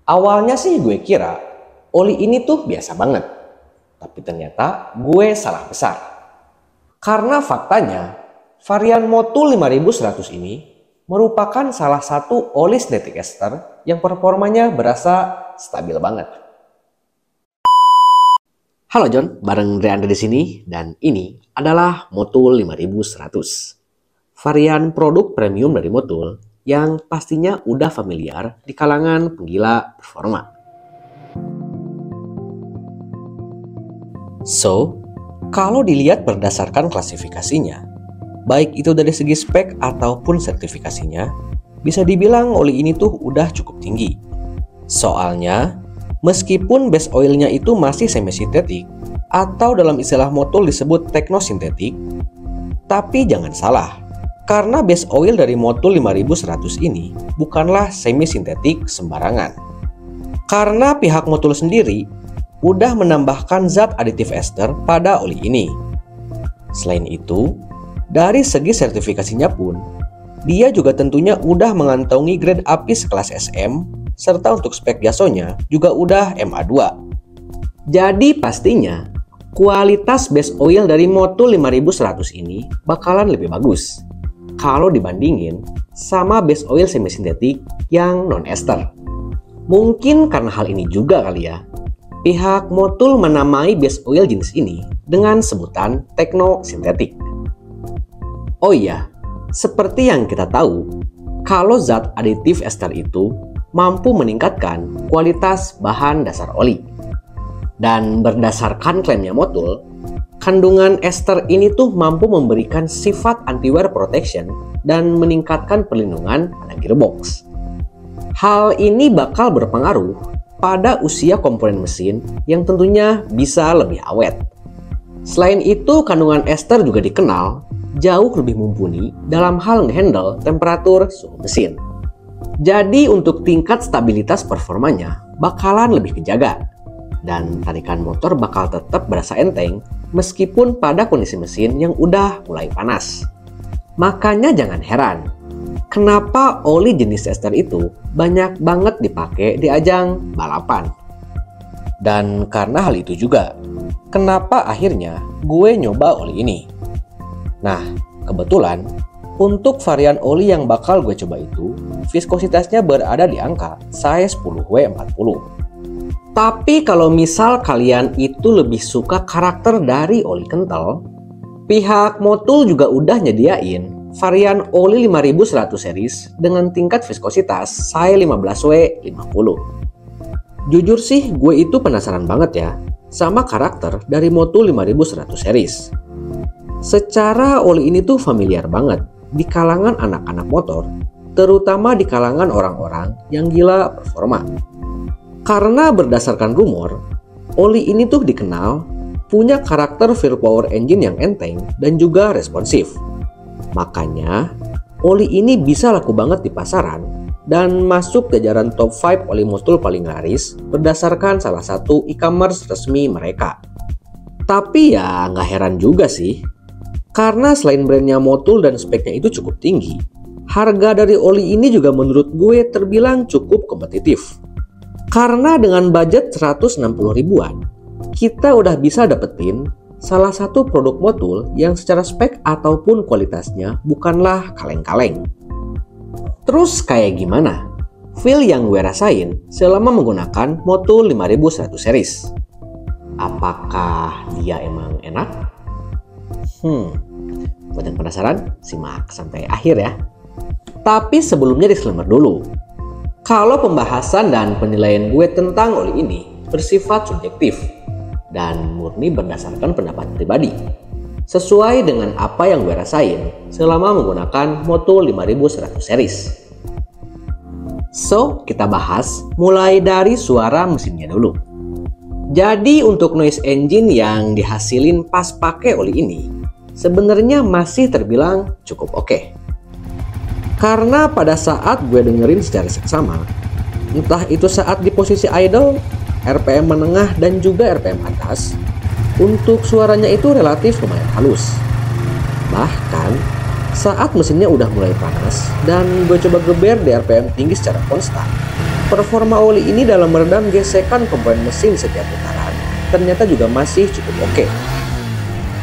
Awalnya sih gue kira oli ini tuh biasa banget. Tapi ternyata gue salah besar. Karena faktanya varian Motul 5100 ini merupakan salah satu oli synthetic ester yang performanya berasa stabil banget. Halo John, bareng Andre di sini dan ini adalah Motul 5100. Varian produk premium dari Motul yang pastinya udah familiar di kalangan penggila performa. So, kalau dilihat berdasarkan klasifikasinya, baik itu dari segi spek ataupun sertifikasinya, bisa dibilang oli ini tuh udah cukup tinggi. Soalnya, meskipun base oilnya itu masih semi-sintetik atau dalam istilah Motul disebut teknosintetik, tapi jangan salah, karena base oil dari Motul 5100 ini bukanlah semi-sintetik sembarangan. Karena pihak Motul sendiri udah menambahkan zat aditif ester pada oli ini. Selain itu, dari segi sertifikasinya pun, dia juga tentunya udah mengantongi grade API sekelas SM, serta untuk spek gasonya juga udah MA2. Jadi pastinya, kualitas base oil dari Motul 5100 ini bakalan lebih bagus kalau dibandingin sama base oil semi-sintetik yang non-ester. Mungkin karena hal ini juga kali ya, pihak Motul menamai base oil jenis ini dengan sebutan teknosintetik. Oh iya, seperti yang kita tahu, kalau zat aditif ester itu mampu meningkatkan kualitas bahan dasar oli. Dan berdasarkan klaimnya Motul, kandungan ester ini tuh mampu memberikan sifat anti-wear protection dan meningkatkan perlindungan pada gearbox. Hal ini bakal berpengaruh pada usia komponen mesin yang tentunya bisa lebih awet. Selain itu, kandungan ester juga dikenal jauh lebih mumpuni dalam hal ngehandle temperatur suhu mesin. Jadi untuk tingkat stabilitas performanya bakalan lebih kejaga. Dan tarikan motor bakal tetap berasa enteng meskipun pada kondisi mesin yang udah mulai panas. Makanya jangan heran, kenapa oli jenis ester itu banyak banget dipakai di ajang balapan. Dan karena hal itu juga, kenapa akhirnya gue nyoba oli ini. Nah, kebetulan untuk varian oli yang bakal gue coba itu, viskositasnya berada di angka size 10W40. Tapi kalau misal kalian itu lebih suka karakter dari oli kental, pihak Motul juga udah nyediain varian oli 5100 series dengan tingkat viskositas size 15W50. Jujur sih gue itu penasaran banget ya sama karakter dari Motul 5100 series. Secara oli ini tuh familiar banget di kalangan anak-anak motor, terutama di kalangan orang-orang yang gila performa. Karena berdasarkan rumor, oli ini tuh dikenal punya karakter fuel power engine yang enteng dan juga responsif. Makanya, oli ini bisa laku banget di pasaran dan masuk jajaran top 5 oli Motul paling laris berdasarkan salah satu e-commerce resmi mereka. Tapi ya nggak heran juga sih, karena selain brandnya Motul dan speknya itu cukup tinggi, harga dari oli ini juga menurut gue terbilang cukup kompetitif. Karena dengan budget 160 ribuan, kita udah bisa dapetin salah satu produk Motul yang secara spek ataupun kualitasnya bukanlah kaleng-kaleng. Terus kayak gimana feel yang gue rasain selama menggunakan Motul 5100 series? Apakah dia emang enak? Buat yang penasaran, simak sampai akhir ya. Tapi sebelumnya disclaimer dulu. Kalau pembahasan dan penilaian gue tentang oli ini bersifat subjektif dan murni berdasarkan pendapat pribadi, sesuai dengan apa yang gue rasain selama menggunakan Motul 5100 series. So, kita bahas mulai dari suara mesinnya dulu. Jadi untuk noise engine yang dihasilin pas pakai oli ini, sebenarnya masih terbilang cukup oke. Karena pada saat gue dengerin secara seksama, entah itu saat di posisi idle, RPM menengah dan juga RPM atas, untuk suaranya itu relatif lumayan halus. Bahkan saat mesinnya udah mulai panas dan gue coba geber di RPM tinggi secara konstan, performa oli ini dalam meredam gesekan komponen mesin setiap putaran ternyata juga masih cukup oke.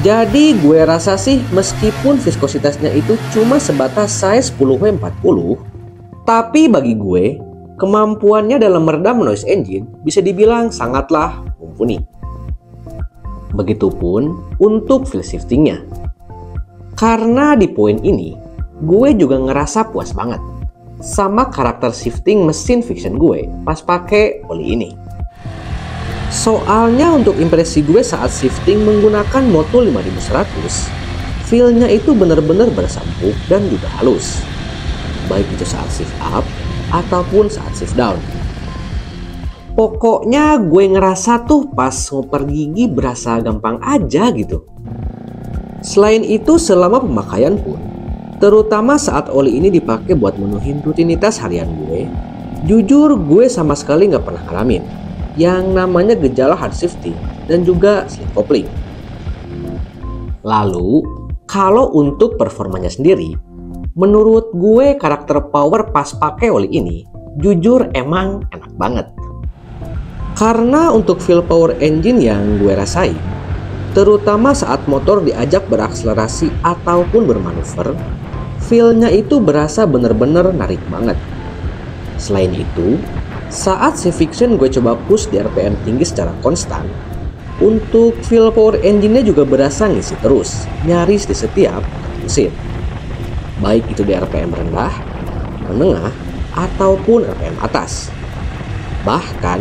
Jadi gue rasa sih meskipun viskositasnya itu cuma sebatas size 10W40, tapi bagi gue kemampuannya dalam meredam noise engine bisa dibilang sangatlah mumpuni. Begitupun untuk feel shiftingnya. Karena di poin ini, gue juga ngerasa puas banget sama karakter shifting mesin Vixion gue pas pakai oli ini. Soalnya untuk impresi gue saat shifting menggunakan Motul 5100, feel-nya itu bener-bener berasa empuk dan juga halus. Baik itu saat shift up ataupun saat shift down. Pokoknya gue ngerasa tuh pas ngoper gigi berasa gampang aja gitu. Selain itu selama pemakaian pun, terutama saat oli ini dipakai buat menuhin rutinitas harian gue, jujur gue sama sekali nggak pernah ngalamin yang namanya gejala hard shifting dan juga slip coupling. Lalu, kalau untuk performanya sendiri, menurut gue karakter power pas pakai oli ini jujur emang enak banget. Karena untuk feel power engine yang gue rasain, terutama saat motor diajak berakselerasi ataupun bermanuver, feel-nya itu berasa bener-bener narik banget. Selain itu, saat si Vixion gue coba push di RPM tinggi secara konstan, untuk feel power engine-nya juga berasa ngisi terus, nyaris di setiap mesin. Baik itu di RPM rendah, menengah, ataupun RPM atas. Bahkan,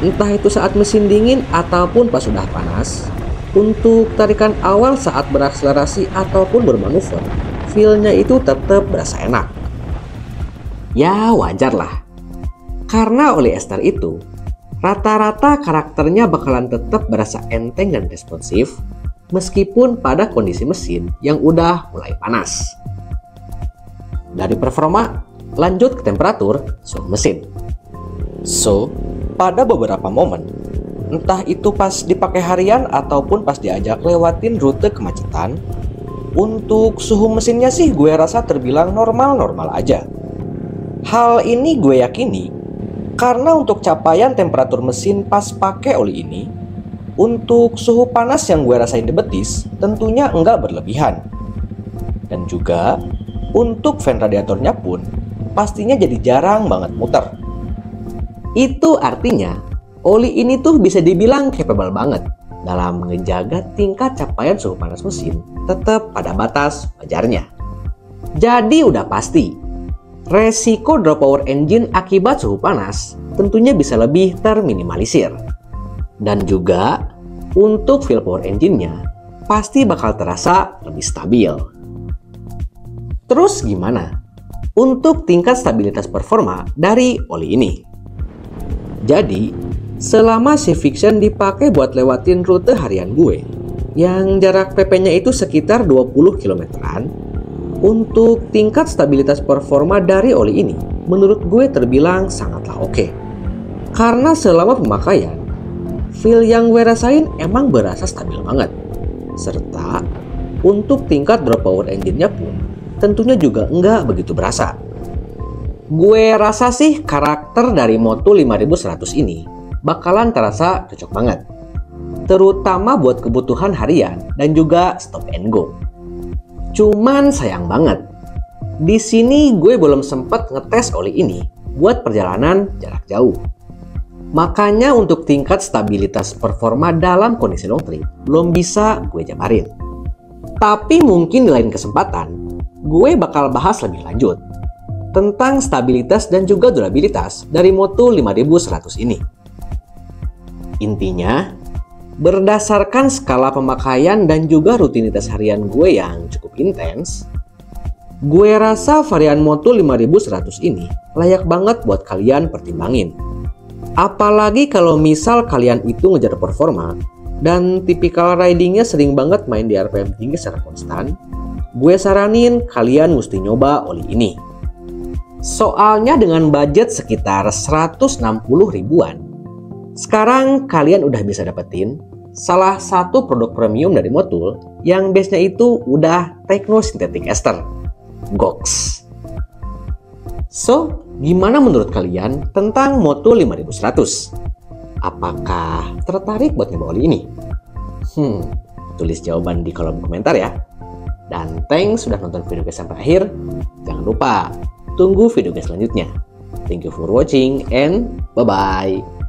entah itu saat mesin dingin ataupun pas sudah panas, untuk tarikan awal saat berakselerasi ataupun bermanuver, feel-nya itu tetap berasa enak. Ya wajar lah, karena oli ester itu, rata-rata karakternya bakalan tetap berasa enteng dan responsif, meskipun pada kondisi mesin yang udah mulai panas. Dari performa, lanjut ke temperatur suhu mesin. So, pada beberapa momen, entah itu pas dipakai harian ataupun pas diajak lewatin rute kemacetan, untuk suhu mesinnya sih gue rasa terbilang normal-normal aja. Hal ini gue yakini karena untuk capaian temperatur mesin pas pakai oli ini, untuk suhu panas yang gue rasain di betis tentunya enggak berlebihan. Dan juga untuk fan radiatornya pun pastinya jadi jarang banget muter. Itu artinya oli ini tuh bisa dibilang capable banget dalam menjaga tingkat capaian suhu panas mesin tetap pada batas wajarnya. Jadi udah pasti, resiko drop power engine akibat suhu panas tentunya bisa lebih terminimalisir. Dan juga untuk feel power engine-nya pasti bakal terasa lebih stabil. Terus gimana untuk tingkat stabilitas performa dari oli ini? Jadi, selama si Vixion dipakai buat lewatin rute harian gue, yang jarak PP-nya itu sekitar 20 km-an, untuk tingkat stabilitas performa dari oli ini, menurut gue terbilang sangatlah oke. Karena selama pemakaian, feel yang gue rasain emang berasa stabil banget. Serta, untuk tingkat drop power engine-nya pun, tentunya juga enggak begitu berasa. Gue rasa sih karakter dari Motul 5100 ini bakalan terasa cocok banget, terutama buat kebutuhan harian dan juga stop and go. Cuman sayang banget, di sini gue belum sempat ngetes oli ini buat perjalanan jarak jauh. Makanya untuk tingkat stabilitas performa dalam kondisi long trip belum bisa gue jabarin. Tapi mungkin di lain kesempatan, gue bakal bahas lebih lanjut tentang stabilitas dan juga durabilitas dari Motul 5100 ini. Intinya, berdasarkan skala pemakaian dan juga rutinitas harian gue yang cukup intens, gue rasa varian Motul 5100 ini layak banget buat kalian pertimbangin. Apalagi kalau misal kalian itu ngejar performa dan tipikal ridingnya sering banget main di RPM tinggi secara konstan, gue saranin kalian mesti nyoba oli ini. Soalnya dengan budget sekitar 160 ribuan, sekarang kalian udah bisa dapetin salah satu produk premium dari Motul yang base-nya itu udah Techno Synthetic Ester, GOX. So, Gimana menurut kalian tentang Moto 5100? Apakah tertarik buat nyoba oli ini? Tulis jawaban di kolom komentar ya. Dan thanks sudah nonton video guys sampai akhir. Jangan lupa tunggu video guys selanjutnya. Thank you for watching and bye-bye.